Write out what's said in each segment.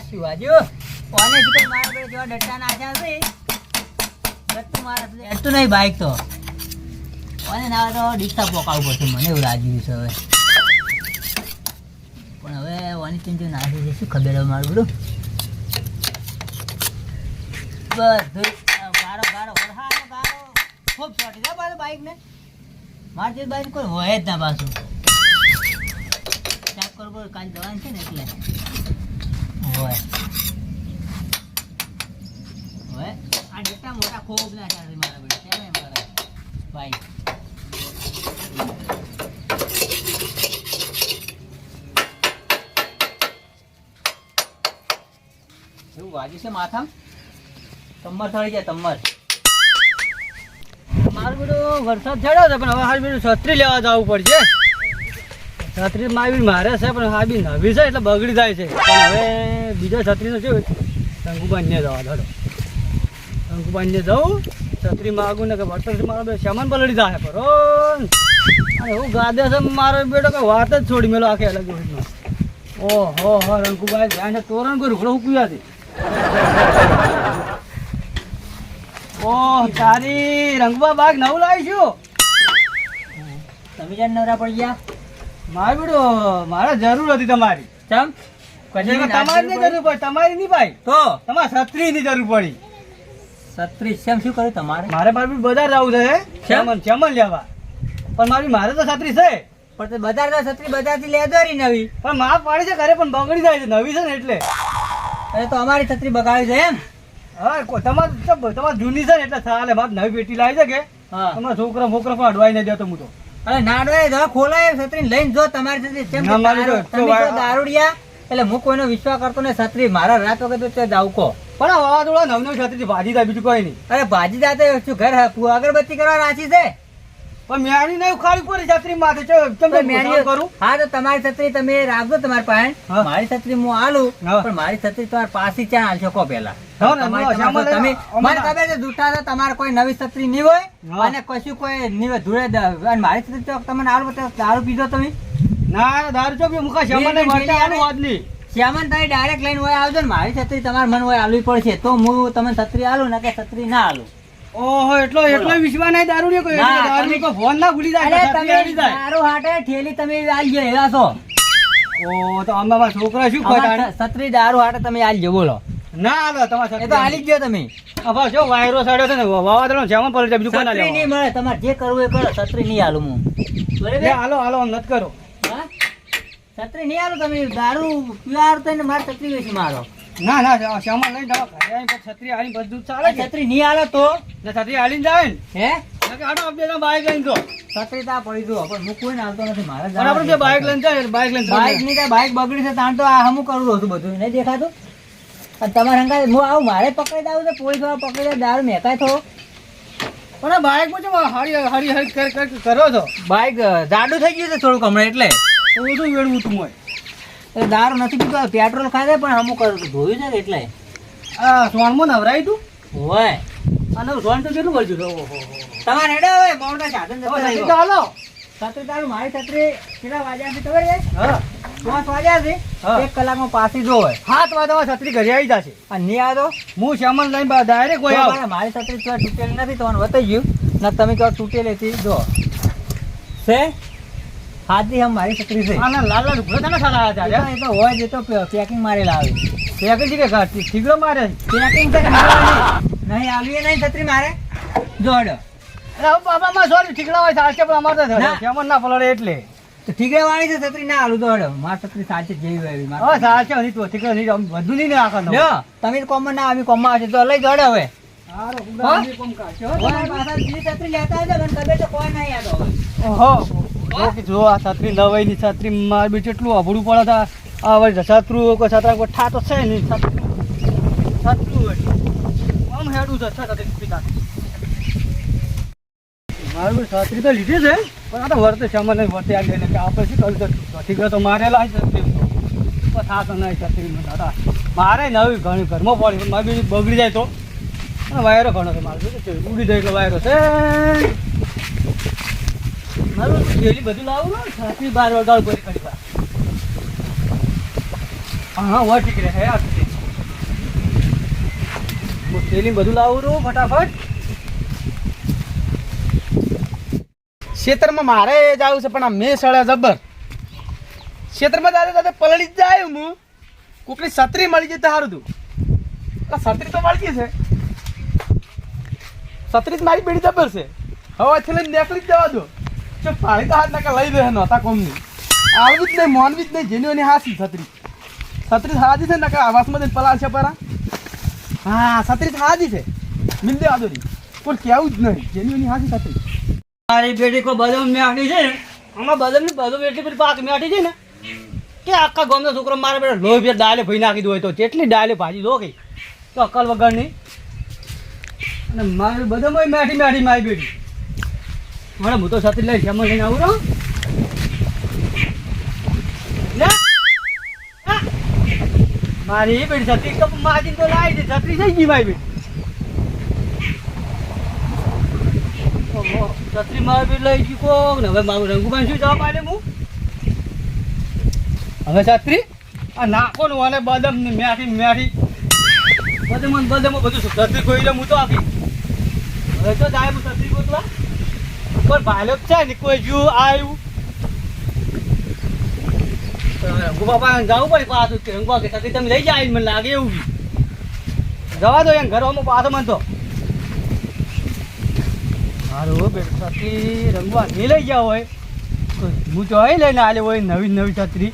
શિવાજી કોને શીખર મારા પર જો ડટ્ટા નાખ્યા છે ડટ્ટું મારા ડટ્ટું નહીં બાઈક તો કોને ના તો ડિસ્ટર્બ પોકાવવું પડશે મને એવું લાગ્યું છે હવે પણ હવે વાની ચિંતા નાખી છે શું ખબર હવે મારું બધું બધું ગારો ગારો વરહાનો ગારો ખૂબ શોર્ટી છે પાછું બાઈકને મારી જે બાઈક કોઈ હોય જ ના પાછું ચેક કરવો કાલ જવાનું છે ને એટલે હોય હવે આ ડેટા મોટા ખૂબ ના ચાલે મારા બેટા કેમ એમ કરે બાઈક એવું વાગ્યું છે માથા તમર થઈ જાય તમર મારું બધું વરસાદ ચડ્યો છે પણ હવે હાલ બધું છત્રી લેવા જવું પડશે છત્રી મારી મારે છે પણ હા બી નવી છે એટલે બગડી જાય છે પણ હવે બીજો છત્રીનો છે શંકુબાઈને જવા દો શંકુબાઈને જવું છત્રી માગું ને કે વરસાદ મારો બે સામાન પલળી જાય પર અને હું ગાદે છે મારો બેટો કે વાત જ છોડી મેલો આખે અલગ ઓહો હો રંકુભાઈ ધ્યાન છે તોરણ કોઈ રૂખડો ઉકવ્યા હતી ઓહ તારી રંગબા બાગ નવું લાવીશું તમે જાણ નવરા પડી ગયા મારે બેડો મારે જરૂર હતી તમારી ચમ તમારી ની જરૂર પડી તમારી નહીં ભાઈ તો તમારે છત્રી ની જરૂર પડી છત્રી શેમ શું કર્યું તમારે મારે મારે બજાર જવું છે ચમન લેવા પણ મારે તો છત્રી છે પણ તે બજાર તો છત્રી બજાર થી લેજો રી નવી પણ માપ પાડી છે ઘરે પણ બગડી જાય છે નવી છે ને એટલે અરે તો અમારી છત્રી બગાડી છે એમ હા તમારે જૂની છે ને એટલે ચાલે મારે નવી પેટી લાવી છે કે તમારા છોકરા પણ અડવાઈ નહીં દેતો હું તો અરે ના અડવાય તો ખોલાય છત્રી લઈને જો તમારી છત્રી દારૂડિયા એટલે હું કોઈનો વિશ્વાસ કરતો ને છત્રી મારા રાત વખત તો ત્યાં જાવ કો પણ વાવાઝોડા નવ છત્રી ભાજી જાય બીજું કોઈ નહીં અરે ભાજી જાય તો ઘર અગરબત્તી કરવા રાચી છે પણ મેણી નહીં ઉખાડી પડી છત્રી માથે કરું હા તો તમારી છત્રી તમે રાખજો તમારી પાસે મારી છત્રી હું આલું પણ મારી છત્રી તમારી પાછી ક્યાં હાલશો કો પેલા તમે મને ખબર છે જૂઠા તો તમારે કોઈ નવી છત્રી નહીં હોય અને કશું કોઈ નહીં ધૂળે મારી છત્રી તો તમને આલું દારૂ પીધો તમે ના દારૂ ચોક મુખા શ્યામન શ્યામન તમે ડાયરેક્ટ લઈને હોય આવજો ને મારી છત્રી તમારે મને હોય આલવી પડશે તો હું તમને છત્રી આલું ને કે છત્રી ના આલું ઓહો એટલો વિશ્વાસ નહીં દારૂ ને કોઈ દારૂ કો ફોન ના ભૂલી જાય દારૂ હાટે ઠેલી તમે આલજો એવા છો ઓ તો અમારા છોકરા શું કહે છત્રી દારૂ હાટે તમે આલજો બોલો ના આલો તમારે એ તો આલી જ ગયો તમે હવે જો વાયરો સાડ્યો છે ને વાવાદળો જેમાં પડી જાય બીજું કોઈ ના લેવા નહીં મળે તમારે જે કરવું એ કરો છત્રી નહીં આલું હું બરાબર હાલો આમ નત કરો હા છત્રી નહીં આલું તમે દારૂ પીવાર તો મારે છત્રી વેચી મારો ના શ્યામા લઈને જવા ઘરે આવીને છત્રી આવીને બધું ચાલે છત્રી નહીં આલે તો છત્રી આલીને જાય ને હે આટો આપણે બાઈક લઈને તો છત્રી તા પડી દો પણ હું કોઈ હાલતો નથી મારે આપણે જે બાઈક લઈને જાય બાઈક નહીં બાઈક બગડી છે તાણ તો આ હમું કરું છું બધું નહીં દેખાતું અને તમારે હંગા હું આવું મારે પકડી દાવું તો પોલીસ વાળા પકડી દે દારૂ મેકાય તો પણ બાઈક માં હરી કરો છો બાઈક જાડું થઈ ગયું છે થોડુંક હમણાં એટલે શું વેડવું તું હોય દારૂ નથી પીતો પેટ્રોલ ખાધે પણ અમુક ધોયું છે એટલે સોનમાં નવરાય તું હોય અને સોન તો કેટલું મળ્યું તમારે હેડે હવે મોટા સાધન હાલો છત્રી તારું મારી છત્રી કેટલા વાગ્યા છે ખબર છે 5 વાગ્યા છે 1 કલાકમાં પાછી જો હોય 7 વાગ્યા છત્રી ઘરે આવી જશે અને નહીં આવે તો હું સામાન લઈને ડાયરેક્ટ કોઈ આવે મારી છત્રી તો તૂટેલી નથી તમને બતાવી ગયું ના તમે કહો તૂટેલી હતી જો છે હાજી હમ મારી છત્રી છે આના લાલ રૂપડો તને સાલા આજા એ તો હોય જે તો પેકિંગ મારેલા આવે પેકિંગ કે ઘાટી ઠીકરો મારે પેકિંગ તો નહીં આલવી નહીં છત્રી મારે જોડ અરે બાબા માં સોરી ઠીકડા હોય સાચે પણ અમાર તો કેમન ના પલડે એટલે તો ઠીકડા વાળી છે છત્રી ના આલું દોડ માર છત્રી સાચે જેવી હોય માર હા સાચે હજી તો ઠીકડા નહીં બધું નહીં નાખવાનું લ્યો તમે કોમન ના આવી કોમમાં આવશે તો લઈ દોડ હવે હારો કુડા કોમ કાચો ઓય પાછા બીજી છત્રી લેતા આવજો મને કબે તો કોઈ નહીં યાદ આવે ઓહો જો આ છત્રી નવાઈની છત્રી માર બી કેટલું અભડું પડે આ વળી છત્રું કોઈ છત્રા કોઈ ઠાતો છે નહીં છત્રું આમ હેડું છે છત્રી મારું છત્રી તો લીધી છે પણ આ તો વર્તે છે મને વર્તે આવી ને કે આપણે શું કર્યું ઠીક તો મારેલા થાતો નહીં છત્રી દાદા મારે નવી ઘણી ઘરમાં પડી મારી બગડી જાય તો વાયરો ઘણો છે મારે ઉડી જાય એટલે વાયરો છે મારું ડેલી બધું લાવું ને છત્રી 12 વગાડ કરી હા વા ઠીક રહે આ હું થેલી બધું લાવું છું ફટાફટ. ખેતરમાં મારે જાવું છે પણ આ મેં સળે જબર ખેતરમાં દાદા પલળી જ જાય હું કોકની છત્રી મળી જઈ તો સારું તું છત્રી તો મળી છે છત્રી મારી બેડી જબર છે હવે છેલ્લે નીકળી જ જવા દો જો ફાળી તો હાથ નાકા લઈ દે નહોતા કોમની આવવી જ નહીં મોનવી જ નહીં જેની એની હાસી છત્રી હાજી છે નાકા આવાસમાં પલાળ છે પરા હા છત્રી હાજી છે મિલ દે આદોરી કોઈ કેવું જ નહીં જેની એની હાસી છત્રી મારી બેટી કોઈ બદામ મેઠી છે ને આમાં બદામની બધું એટલી બધી પાક મેઠી છે ને કે આખા ગામનો છોકરો મારા બેટા લોહી ફેર ડાલે ભાઈ નાખી દો તો જેટલી ડાલે ભાજી દો ગઈ તો અકલ વગરની અને મારી બદામ મેઠી મારી બેટી મારે હું તો છત્રી લઈ શ્યામ લઈને આવું રહું મારી બેટી છત્રી તો માજી તો લાવી દે છત્રી થઈ ગઈ મારી બેટી છત્રી મારી બેટી લઈ ગઈ કોક ને હવે મારું રંગુભાઈ શું જવાબ આલે હું હવે છત્રી આ નાખો ને અને બદામ ને મેઠી બદામ બધું છત્રી ખોઈ લે હું તો આપી હવે તો જાય હું છત્રી ગોતવા પણ ભાલ્યો છે ને કોઈ જો આવ્યું રંગુ બાપા જવું પડે પાછું રંગુ કે છત્રી તમે લઈ જાય મને લાગે એવું જવા દો એમ ઘરમાં પાછો મને તો હારું બેટા છત્રી રંગવા નહીં લઈ ગયા હોય હું તો અહીં લઈને આલે હોય નવી છત્રી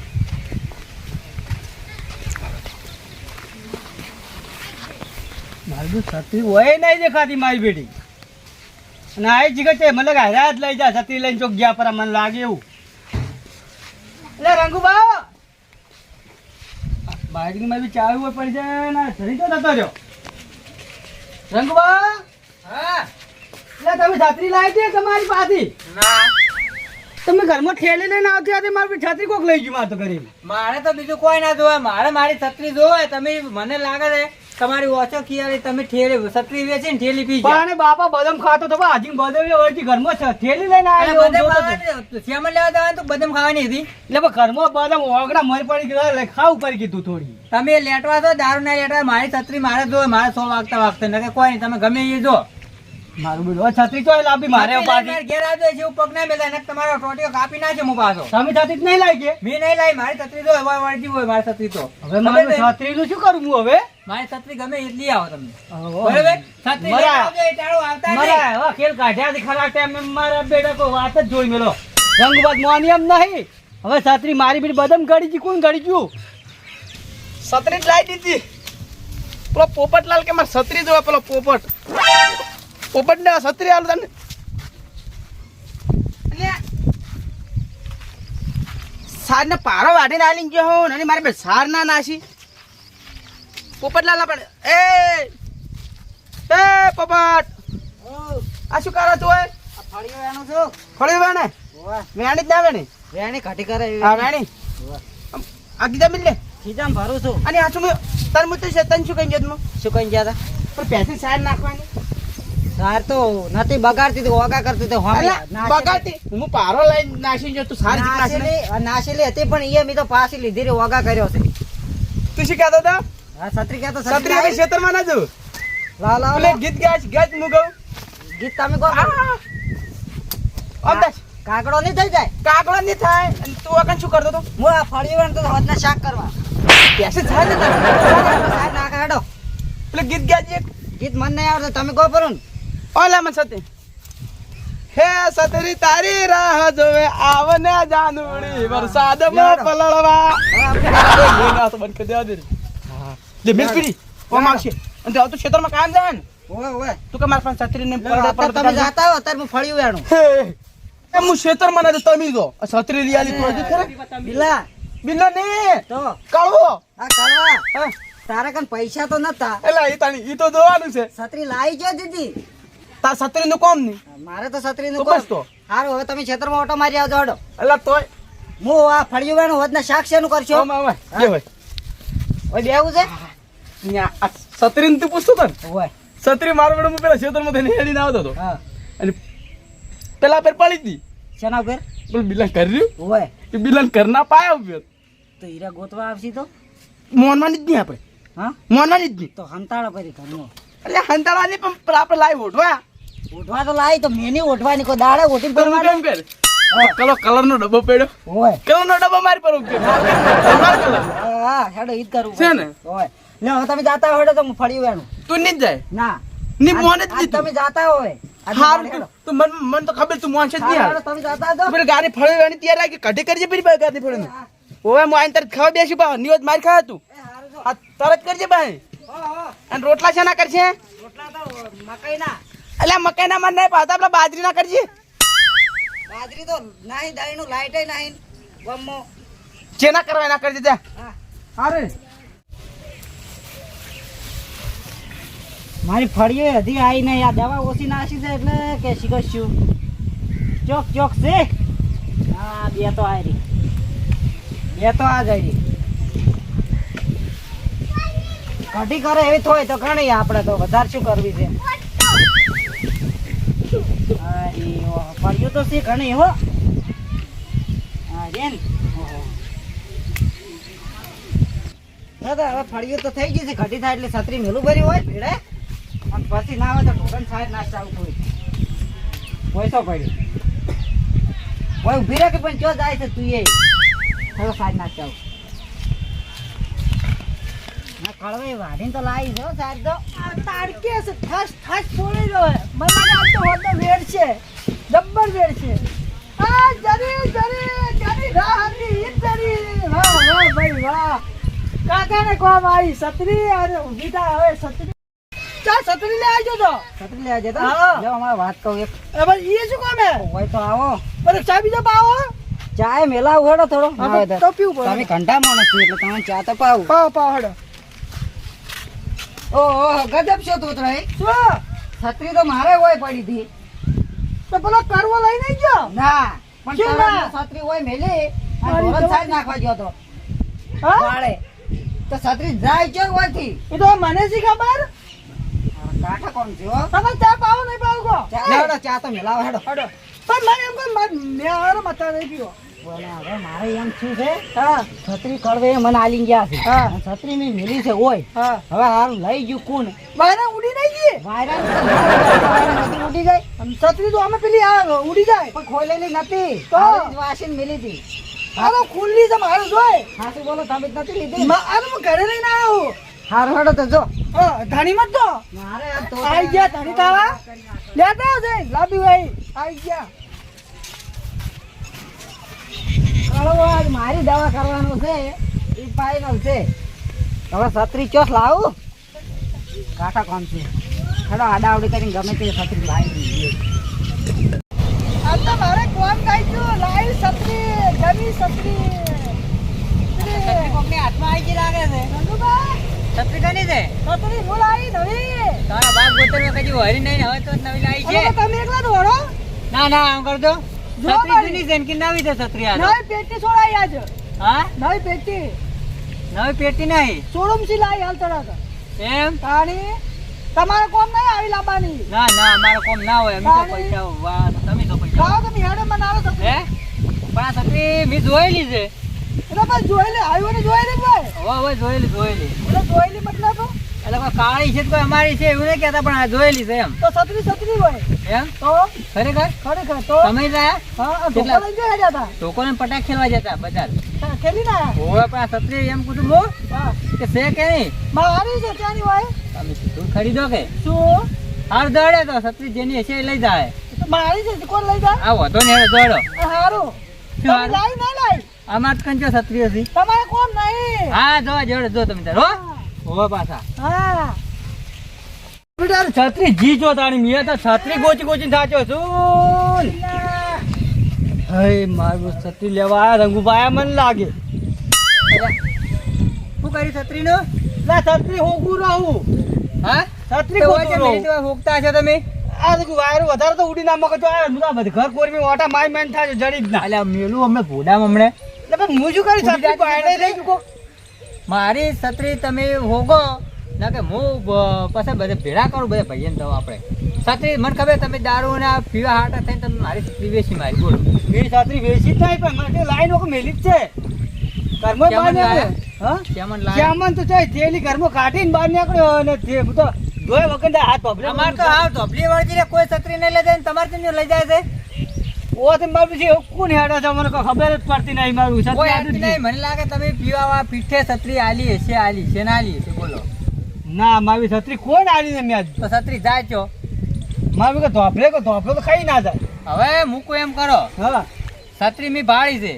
મારી છત્રી હોય નહીં દેખાતી મારી બેટી અને આ જગ્યા છે મને હાથ લઈ જા છત્રી લઈને ચોક ગયા પર મને લાગે એવું એટલે રંગુબા બાઈકની મારી ચાવી હોય પડી જાય ને ધરી તો નતો રહ્યો રંગુબા હા એટલે તમે છત્રી લાવી છે તમારી પાસેથી ના તમે ઘરમાં ઠેલી લઈને આવતી હતી મારી છત્રી કોક લઈ ગયું માર તો કરી મારે તો બીજું કોઈ ના જોવે મારે મારી છત્રી જોવે તમે મને લાગે છે તમારી ઓછો ખિયાળી તમે છત્રી વેચીને ઠેલી પી ગયા પણ બાપા બદામ ખાતો તો હજી બદામ હોય ઘરમાં ઠેલી લઈને આવ્યો શ્યામલ લેવા જવાનું તો બદામ ખાવાની હતી એટલે ઘરમાં બદામ ઓગડા મરી પડી ગયા ખાવું પડી કીધું થોડી તમે લેટવા તો દારૂ ના લેટવા મારી છત્રી મારે જોવે મારે 100 વાગતા ને કોઈ નહીં તમે ગમે એ જો મારું બધું છત્રી ચોય લાવી મારે પાછી ઘેર આવજો જેવું પગ ના મેલા તમારો ટોટીઓ કાપી નાખે હું પાછો તમે છત્રી જ નહીં લાવી કે મેં નહીં લાવી મારી છત્રી જો વળજી હોય મારી છત્રી તો હવે મારું છત્રી નું શું કરું હું હવે મારી છત્રી ગમે એટલી આવો તમે ઓહો. બરાબર છત્રી લઈને આવજો એ ટાળો આવતા નહીં મારા એવા ખેલ કાઢ્યા હતી ખરા ટાઈમે મારા બેટા કોઈ વાત જ જોઈ મેલો રંગબાદ મોની એમ નહીં હવે છત્રી મારી બેટી બદામ ગળી જી કોણ ગળી ગયું છત્રી જ લાવી દીધી પેલો પોપટલાલ કે મારે છત્રી જોવા પેલો પોપટ ને છત્રી આલો તને સાર ને પારો વાઢીને આલી ગયો હો અને મારે બે સાર ના નાસી પોપટલાલ આપણે એ પોપટ આ શું કરો તું હોય ફળિયો એનું છું ફળી વેણે વેણી જ ના વેણી વેણી ઘટી કરે હા વેણી આ કીધા મિલ લે ખીજામ ભરું છું અને આ શું તાર મું તો તને શું કહી ગયો શું કઈ ગયા પણ પેસી સાર નાખવાની સાર તો નથી બગાડતી તો ઓગા કરતી તો બગાડતી હું પારો લઈને નાસી ગયો તું સાર નાશેલી હતી પણ એ મેં તો પાછી લીધી રે ઓગા કર્યો છે તું શું કહેતો હતા હા છત્રી ક્યાં તો છત્રી હવે ખેતરમાં ના જવું લાવ લાવ એટલે ગીત ગાજ હું ગાઉં ગીત તમે કહો અમદાજ કાકડો નહીં થઈ જાય કાકડો નહીં થાય અને તું અકન શું કરતો હતો હું આ ફળિયું તો હોદના શાક કરવા પેસે થાય ને તારે સાહેબ નાખા હેડો એટલે ગીત ગાજ એક ગીત મન નહીં આવડતું તમે કહો પરું ઓલા મન સતી હે સતરી તારી રાહ જોવે આવને જાનુડી વરસાદમાં પલળવા લેના તો બંધ કરી દેવા દે લે મિલ પીડી કોમ આવશે અને તો ખેતરમાં કામ જાય ને ઓય ઓય તું કે મારા પાસે છત્રી ને અત્યારે તમે જાતા હો અત્યારે હું ફળિયું વેણું હું ખેતરમાં ના તમે જો છત્રી લઈ આલી તો ખરે બિલા બિલ્લો ને તો કળવો આ કરવા હા તારા કન પૈસા તો નતા એલા ઈ તો જોવાનું છે છત્રી લાવી જો દીદી તાર છત્રી નું કોમ નહીં મારે તો છત્રી તો નું બસ તો સારું હવે તમે ખેતરમાં ઓટો મારી આવજો હડો એલા તોય હું આ ફળિયું વેણું હોદના શાક શેનું કરશો ઓમ આવે કે હોય ઓય બેવું છે ન્યા છત્રી નું તું પૂછતો તો ને ઓય છત્રી મારો મેડમ પેલા ખેતરમાં થઈને હેડીને આવતો હતો હા અને પેલા પર પડી હતી શેના ઉપર બોલ બિલાન કર્યું ઓય એ બિલાન કરના પાયા ઉપર તો હીરા ગોતવા આવશી તો મોનવાની જ નહીં આપણે હા મોનવાની જ નહીં તો હંતાળો કરી ઘરનો એટલે હંતાળા નહીં પણ આપણે લાવી ઓઢવા ઉઠવા તો લાવી તો મેની ઉઠવાની કોઈ દાડે ઉઠી તો હું કેમ કર કલરનો ડબ્બો પડ્યો હોય કલરનો ડબ્બો મારી પર ઉકે હા હેડો ઈદ કરવું છે ને? હોય લે હવે તમે જાતા હોય તો હું ફળી વેણું તું નહીં જ જાય ના ની મોને જ આજ દીધું તમે જાતા હોય આજ હારું હેડો. તું મન તો ખબર તું મોન છે જ નહીં હારું, તમે જાતા તો પેલી ગાડી ફળવાની તૈયાર રાખી કઢી કરજે પેલી ગાડી ફળવાની ઓવે હું આઈને તરત ખાવા બેસી પા નિવત મારી ખાવા તું આ તરત કરજે ભાઈ અને રોટલા છે ના કરશે રોટલા તો મકાઈના એટલે મકાઈ ના મન નહીં પાતા પેલા બાજરી ના કરજે બાજરી તો નાહી દાઈનું લાઈટે નાહી ગમો જે ના કરવા એના કરજે જા હા અરે મારી ફળીઓ હજી આવી નહીં આ દવા ઓછી નાસી છે એટલે કે શીખશું ચોક ચોક છે હા બે તો આ રહી બે તો આ જઈ કઢી કરે એવી થોય તો ઘણી આપણે તો વધારે શું કરવી છે ફળીઓ તો છે ઘણી હો હા રેન હવે ફળીઓ તો થઈ ગઈ છે કઢી થાય એટલે છત્રી મેલું ભર્યું હોય ભીડે અને પછી ના આવે તો ઢોકન સાહેબ નાસ્તા આવું થોડી પૈસો પડ્યો કોઈ ઉભી રાખે પણ ચો જાય છે તું એ હવે સાહેબ નાસ્તા આવું ના કળવે વાઢીને તો લાવી જો સાહેબ તો તાડકે છે ઠસ ઠસ ફોડી રહ્યો મને લાગે આજ તો હોદનો વેડ છે જબ્બર વેડ છે આ જરી રાહની ઈદ જરી વાહ વાહ ભાઈ વાહ કાકાને કોમ આવી છત્રી અને ઊભી થા હવે છત્રી ચા છત્રી લે આવજો તો છત્રી લેવા જતા હા. જો અમારે વાત કહું એક એ ભાઈ ઈ શું કામ હે હોય તો આવો પણ ચા બીજો પાવો ચાય મેલા ઉહેડો થોડો ના હોય તો પીવું પડે તમે ઘંટા માણસ છો એટલે તમે ચા તો પાવું પાવો પાવો હડો ઓહો ગજબ છો તું તો શું છત્રી તો મારે હોય પડી હતી તો પેલો કરવો લઈને ગયો ના પણ કેમ તારા ના? છત્રી હોય મેલી અને મારી ધોરણ તો- સાઈડ નાખવા ગયો તો હા વાળે તો છત્રી જાય છે હોયથી એ તો મને શી ખબર કાઠા કોણ છે હો તમે ચા પાવો નહીં પાવો કો ચા લેવડો, ચા તો મેલાવો હેડો હડો પણ મને એમ કોઈ મેં હારો મતા નહીં પીવો બોલે હવે મારે એમ શું છે હા છત્રી કળવે મને આલી ગયા છે હા. અને છત્રી મેં મેલી છે હોય હા હવે હારું લઈ ગયું કોણ વાયરા ઉડી નહીં ગઈ વાયરા નથી ઉડી ગઈ આમ છત્રી તો અમે પેલી આ ઉડી જાય પણ ખોલેલી નથી તો? આવી જ વાસીને મેલી હતી આ તો ખુલ્લી છે મારું જોઈ હાસુ બોલો તમે જ નથી લીધી આ તો હું ઘરે લઈને આવ્યો હારું હેડો તો જો હા ધણી મત તો મારે આ તો આઈ ગયા ધણી તાવા લેતા આવજે લાબી ભાઈ આઈ ગયા કળવો આજ મારી દવા કરવાનું છે એ ફાઇનલ છે હવે છત્રી ચોસ લાવું કાંઠા કોણ છે હેડો આડાવડી કરીને ગમે તે છત્રી લાવી દીધી આ તો મારે કોમ કાઈ ગયું લાઈ છત્રી ગમી છત્રી કોકની હાથમાં આવી ગઈ લાગે છે નંદુભાઈ છત્રી કની છે છત્રી હું લાવી નવી તારા બાપ ગોતરમાં કદી વરી નહીં હવે તો નવી લાવી હવે તમે એકલા દોડો ના ના આમ કર દો જો છત્રી મારી. જૂની છે ને કે નવી છે છત્રી આ તો? નવી પેટી છોડાઈ આજ હા નવી પેટી નવી પેટી નહીં શોરૂમ થી લાવી હાલ તરત એમ તાણી તમારે કોમ નહીં આવી લાવવાની ના ના અમારે કોમ ના હોય અમે તો તાણી. પૈસા વાહ તમે તો પૈસા ખાઓ તમે હેડે મને આવો છત્રી હે પણ આ છત્રી મેં જોયેલી છે એટલે બસ જોઈ લે આવ્યો ને જોઈ લે ભાઈ હવે જોયેલી એટલે જોઈ લે મતલબ એટલે કોઈ કાળી છે તો કોઈ અમારી છે એવું નહીં કહેતા પણ આ જોયેલી છે એમ તો છત્રી હોય એમ તો ખરેખર ખરેખર તો તમે રહ્યા હા આ કેટલા? ઢોકા લઈને જો હેડ્યા હતા લોકોને પટાક ખેલવા જતા બજાર હા, ખેલી ના હોવે પણ આ છત્રી એમ કીધું હું હા કે છે કે નહીં મારી છે ત્યાંની હોય તમે સીધું ખરીદો કે શું હાર દોડે તો છત્રી જેની હશે એ લઈ જાય તો મારી છે કોણ લઈ જાય આ વધો ને દોડો આ હારું શું તમે હારું? લાવી ના લાવી અમાર કંચો છત્રી હતી તમારે કોમ નહીં હા જો જોડે જો તમે તાર હો હોવે પાછા હા છત્રી જી જો તાણી મીએ તો છત્રી ગોચી ગોચી થાચો છું હે મારું છત્રી લેવા આયા રંગુભાઈ મન લાગે શું કરી છત્રી નો ના છત્રી હોગું રહું હા છત્રી હોગતા છો તમે આ તો વાયર વધારે તો ઉડી ના મગજ તો આ બધા ઘર કોરમી ઓટા માઈ માઈ થાય જડી જ ના એટલે મેલું અમને ભોડામ હમણે એટલે પણ હું શું કરી છત્રી પાડે રહી ચૂકો મારી છત્રી તમે હોગો ના કે હું પછી બધે ભેળા કરું બધા ભાઈને દઉં આપણે છત્રી મને ખબર તમે દારૂ ને પીવા હાટા થઈને તમે મારી છત્રી વેચી મારી બોલો મેરી છત્રી વેચી જ નહીં પણ મને લાઈન લોકો મેલી જ છે કર્મ હા ચેમન લાય શ્યામન તો ચાય થેલી ઘરમાં કાઢીને બહાર નીકળ્યો અને તે તો જોય વગર હાથ પકડે અમાર તો આ ધોપલી વળતી રે કોઈ છત્રી નહીં લઈ જાય ને તમારે કેમ લઈ જાય છે ઓ તે મારું છે કોણ હેડે છે મને કોઈ ખબર જ પડતી નહીં મારું કોઈ આદત નહીં મને લાગે તમે પીવા પીઠે છત્રી આલી છે ના આલી છે બોલો ના મારી છત્રી કોણ આલી ને મેં તો છત્રી જાય છો મારું કે ધોપલે તો ખાઈ ના જાય હવે મૂકું એમ કરો હા છત્રી મી ભાળી છે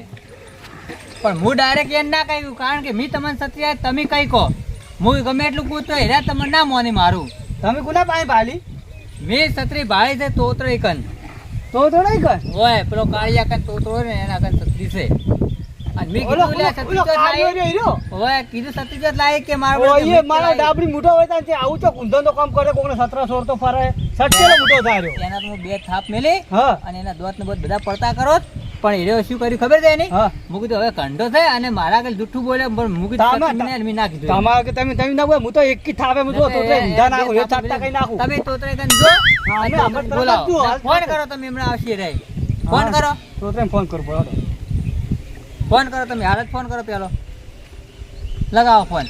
પણ હું ડાયરેક્ટ એમ ના કહ્યું કારણ કે મી તમને છત્રી આ તમે કઈ કહો હું ગમે એટલું કહું તો હેરા તમને ના મોની મારું તમે કોના પાસે ભાલી મેં છત્રી ભાળી છે તોતરો કન તો નહીં કર ઓય પેલો કાળિયા કન તોતરો ને એના કન છત્રી છે અને મી ઓલો કીધું લે છત્રી ઓલો તો કાળિયો લાય રહ્યો ઓય કીધું છત્રી તો લાય કે ઓય મારા ડાબડી મોટો હોય ત્યાં તે આવું તો કુંધો તો કામ કરે કોકને 17 16 તો ફરે સચ્ચેલો મોટો થાય રહ્યો એના તો હું બે થાપ મેલી હા અને એના દોત ને બધા પડતા કરો પણ એરો શું કર્યું ખબર છે એની હા હું કીધું હવે કંડો છે અને મારા આગળ જુઠ્ઠું બોલે પણ હું કીધું છત્રી મેં ના કીધું તમારે કે તમે ના બોલ હું તો એક કી થાપે હું તો ઊંધા નાખું એ ચાટતા કઈ નાખું તમે તોતરે કન જો હા, અમે અને હમણાં તરત બોલાવો. જ જો, હાલ ફોન તરત. કરો તમે હમણાં આવશે રે ફોન કરો તો તેમ ફોન કરું બોલો ફોન કરો તમે હાલ જ ફોન કરો પેલો લગાવો ફોન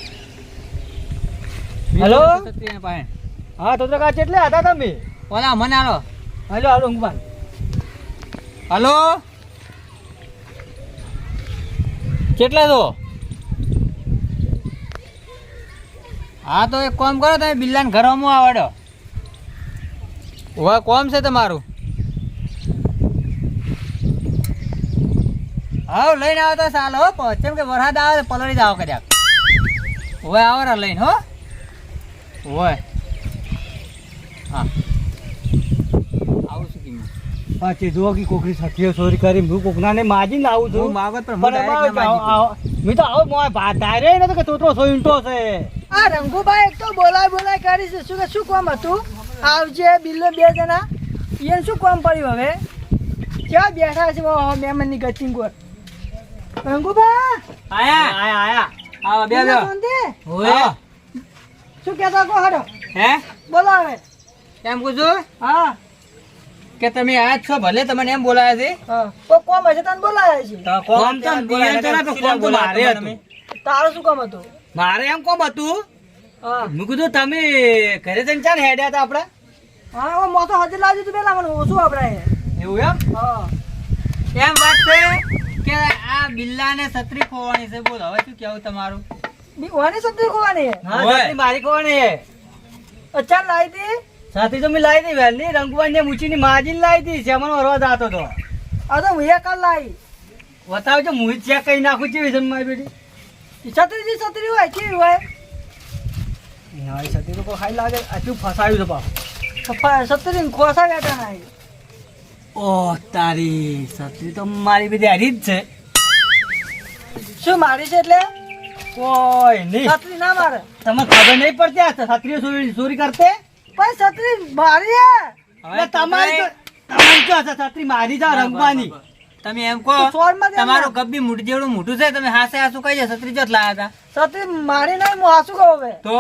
હેલો? છત્રીને પાસે. હા તો કા કેટલે હતા તમે ઓલા મને હાલો હાલો હાલો ઊંઘવાન હલો કેટલા તો હા તો એક કામ કરો તમે બિલ્લાને ઘરમાં આવડો હવે કોમ છે તમારું હા લઈને આવો તો ચાલો હો કેમ કે વરસાદ આવે તો પલળી જાવ કદાચ હવે આવો રા લઈને હો હોય હા આવું શું કીધું પાછી જુઓ કે કોકરી સખીઓ ચોરી કરી હું કોકનાને માજી લાવું છું હું માગત પણ પણ direct ના માજી મેં તો આવો મોય ધારે નતો કે તોતરો સોઈન્ટો છે આ રંગુભાઈ એક તો બોલાય કરી છે શું કામ હતું આવજે બિલ્લો બે જણા એને શું કામ પડ્યું હવે ક્યાં બેઠા છે મહેમાનની ગચિંગ ગોર રંગુભાઈ આયા આયા આવો બે બે શાંતિ? હોય શું કહેતા કહો હડો હે બોલાવે એમ પૂછું હા કે તમે આજ છો ભલે તમને એમ બોલાયા છે હા તો કોમ હશે તને બોલાયા છે કોમ તો દિયન તો ના તો કોમ તો મારે હતું તારું શું કામ હતું મારે એમ કોમ હતું હા મેં કીધું તમે ઘરે જઈને ચાને હેડ્યા હતા આપણે હા ઓ મોતો હજી લાવજો તું પેલા મને ઓછું વપરાય એવું એમ હા એમ વાત છે કે આ બિલ્લાને છત્રી ખોવાની છે બોલો હવે શું કેવું તમારું ઓની સબ્જી ખોવાની હા ઓય. છત્રી મારી કોણ હે અચ્છા લાવી હતી સાથી તો મેં લાવી દી વહેલી રંગવાન ને મૂચીની માજી લાવી દી જેમનો વરવા જાતો તો આ તો હું કાલ લાવી બતાવજો હું ચેક કરી નાખું છે વિઝન મારી બેટી છત્રી હોય કેવી હોય ના એ છત્રી તો કોઈ ખાઈ લાગે આટલું ફસાયું છે બાપ છત્રી ખોસા બેઠા ના ઓહ તારી છત્રી તો મારી બધી હારી જ છે શું મારી છે એટલે કોઈ નહીં છત્રી ના મારે તમને ખબર નહીં પડતી આ છત્રીઓ ચોરી કરતે પણ છત્રી મારી હે એટલે તમારી તો હશે છત્રી મારી જા રંગવાની તમે એમ કહો તો સોળમાં કેમ તમારું ના? ગબ્બી મોઢું જેવડું મોટું છે તમે હાસે હાસું કઈ છે છત્રી જોત લાયા છત્રી મારી નહીં હું હાસું કહું હવે હતા તો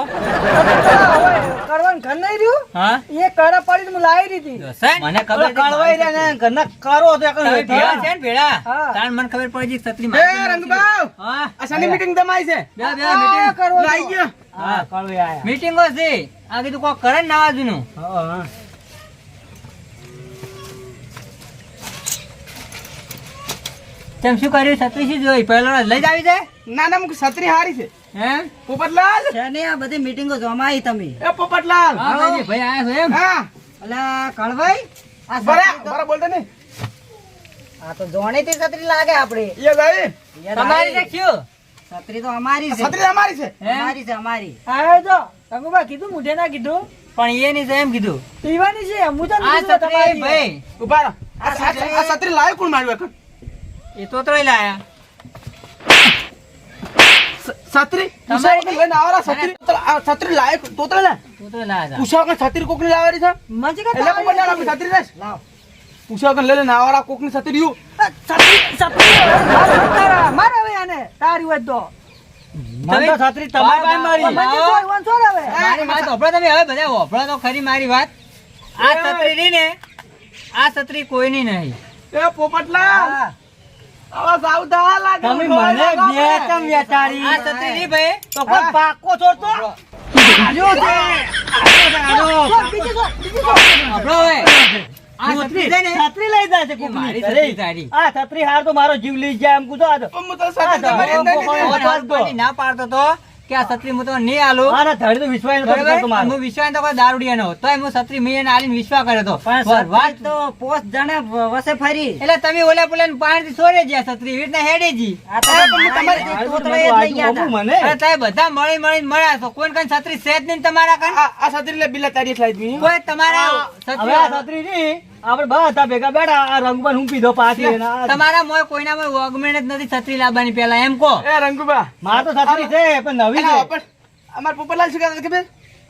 છત્રી પેલા હોય કરવાનું ઘર નહીં રહ્યું હા એ કરા પડી હું લાવી દીધી મને ખબર છે કે કળવાઈ રહ્યા ને ઘરના કરો તો એકણ તમે વેઠી ભેળા છે ને ભેળા હા. તાણ મને ખબર પડી છે કે છત્રી એ મારી રંગબાવ હા આ શાની મીટિંગ તમારી છે બે બે આ મીટિંગ કરવો તો. લાઈ ગયો હા કળવાઈ આયા મીટિંગો છે આ કીધું કોઈ કરે ને નવાજુનું હા હા તેમ શું કર્યું છત્રી શું જોઈ પહેલો લઈ જ આવી જાય ના ના મુક છત્રી હારી છે હે પોપટલાલ આ બધી મીટિંગો જમાઈ તમે એ પોપટલાલ હા ભાઈ ભાઈ આયા છો એમ હા અલા કળવાઈ બરા બોલતો ને આ તો જોણીતી છત્રી લાગે આપડે એ ભાઈ તમારી દેખ્યું છત્રી તો અમારી છત્રી અમારી છે હે છે અમારી હા જો રંગુબા કીધું મુઢે ના કીધું પણ એ નહીં તો એમ કીધું પીવાની છે હું તો આ છત્રી ભાઈ ઉભા રહો. આ છત્રી લાવ્યો કોણ માર્યું એકણ? એ તો તોય લાયા છત્રી તમારી તમારી લઈને આવરા છત્રી આ છત્રી લાવ્યો તોતરે લે તો તોય લાયા પૂછા કે છત્રી કોકની લાવવાની છે મજે એટલે પોપટલાલ આપણી છત્રી લેશ લાવ પૂછા કે લઈને આવરા કોકની છત્રી યુ મારે હવે આને તારી વાત તો મને તો છત્રી તમારી પાસે મારી મજે જોઈ વન છોડ હવે મારી વાત હોભળો તમે હવે બધા હોભળો તો ખરી મારી વાત આ છત્રી રહી ને આ છત્રી કોઈની નહીં એ પોપટલાલ હા. આવા સાવધાન લાગે તમે મને બે ચમ વેચારી આ છત્રી નહીં ભાઈ તો કોઈ પાકો છોડતો આજો છે આપણો હવે આ છત્રી છે ને છત્રી લઈ જાય છે એ કોકની મારી ઘરે. છત્રી તારી. આ છત્રી હાર તો મારો જીવ લઈ જાય એમ કૂદો આ તો. પણ હું તો સાથે તમારી આ અંદર તો નહીં કોઈ રહેતો. વાત ના પાડતો તો કે આ છત્રી હું તો નહીં આલું આ ના ધડ તો વિશ્વાસ નતો બરાબર? કરતો મારો. હું વિશ્વાસ તો કોઈ દારૂડિયાનો તોય હું છત્રી મેં આલીને વિશ્વાસ કર્યો તો વાત તો પોસ્ટ જણે વસે ફરી એટલે તમે ઓલા પુલાને પાણીથી છોડે જ્યાં છત્રી એવી રીતના હેડેજી મને અરે તમે બધા મળી મળીને મળ્યા છો કોઈ કઈ છત્રી છે જ નહીં તમારા કન આ છત્રી લે બિલા તારી લાઈ દી કોઈ તમારા હવે આ છત્રી ની આપણે બધા ભેગા બેઠા આ રંગમાં હું પીધો પાછી અને આ- તમારા મોય કોઈના મોય ઓગમેન્ટ જ નથી છત્રી લાવવાની પેલા એમ કહો એ રંગુબા માર તો છત્રી છે પણ નવી એના છે પણ અમાર પોપટલાલ શું કહેતા ખબર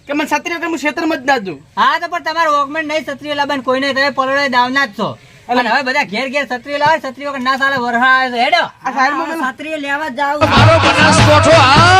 કે મને છત્રી વગર હું ક્ષેત્રમાં જ ના જઉં. હા તો પણ તમારે ઓગમેન્ટ નહીં છત્રી લાવવાની કોઈ નહીં તમે પલોડે દાવના જ છો અને હવે બધા ઘેર ઘેર છત્રી લાવે છત્રી વગર ના સાલે વરસાદ આવે છે હેડો આ સાઈડમાં પેલો છત્રી લેવા જાવ મારો બનાસકોઠો આ